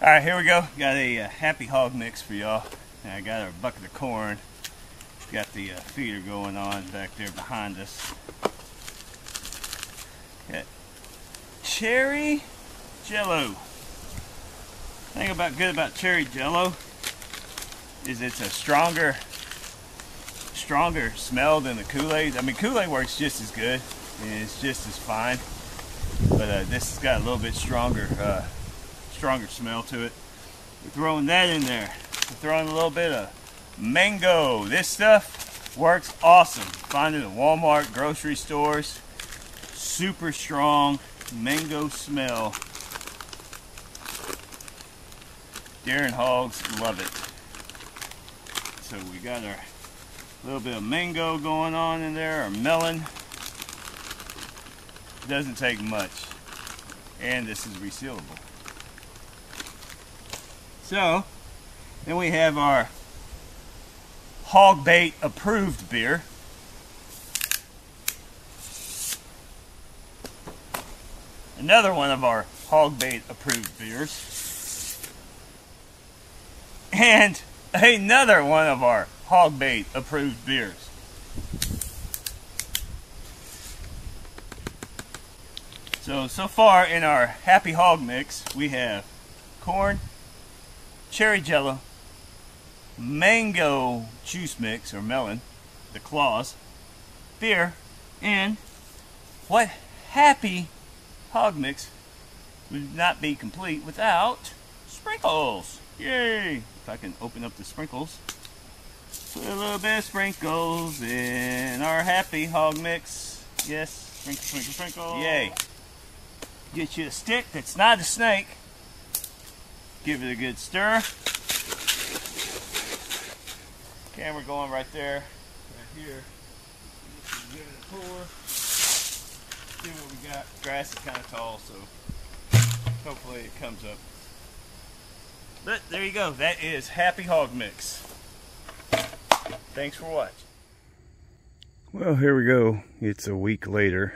Alright, here we go. Got a happy hog mix for y'all. I got our bucket of corn. Got the feeder going on back there behind us. Got cherry jello. The thing good about cherry jello is it's a stronger smell than the Kool-Aid. I mean, Kool-Aid works just as good and it's just as fine, but this has got a little bit stronger smell to it. We're throwing that in there. We're throwing a little bit of mango. This stuff works awesome. Find it at Walmart, grocery stores. Super strong mango smell. Deer and hogs love it. So we got our little bit of mango going on in there, or melon. Doesn't take much. And this is resealable. So, then we have our Hog Bait approved beer. Another one of our Hog Bait approved beers. And another one of our Hog Bait approved beers. So far in our Happy Hog mix, we have corn, cherry jello, mango juice mix, or melon, the claws, beer, and what Happy Hog mix would not be complete without sprinkles. Yay! If I can open up the sprinkles. Put a little bit of sprinkles in our Happy Hog mix. Yes, sprinkle, sprinkle, sprinkle. Yay! Get you a stick that's not a snake. Give it a good stir. Camera going right there, right here. Give it a pour. See what we got. Grass is kind of tall, so hopefully it comes up. But there you go. That is Happy Hog mix. Thanks for watching. Well, here we go. It's a week later.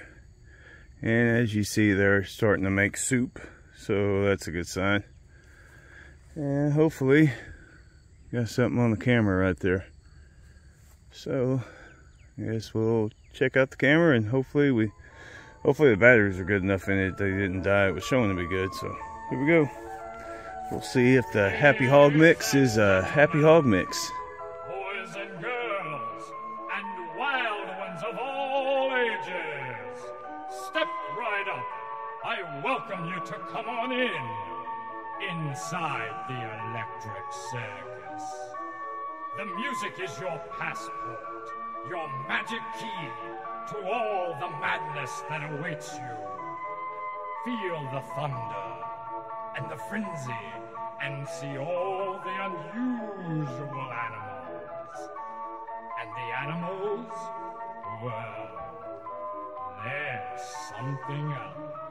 And as you see, they're starting to make soup. So that's a good sign. And hopefully, got something on the camera right there. So, I guess we'll check out the camera and hopefully the batteries are good enough in it. They didn't die. It was showing to be good. So, here we go. We'll see if the Happy Hog mix is a Happy Hog mix. Boys and girls, and wild ones of all ages, step right up. I welcome you to come on inside the electric circus. The music is your passport, your magic key to all the madness that awaits you. Feel the thunder and the frenzy, and see all the unusual animals. And the animals, well, they're something else.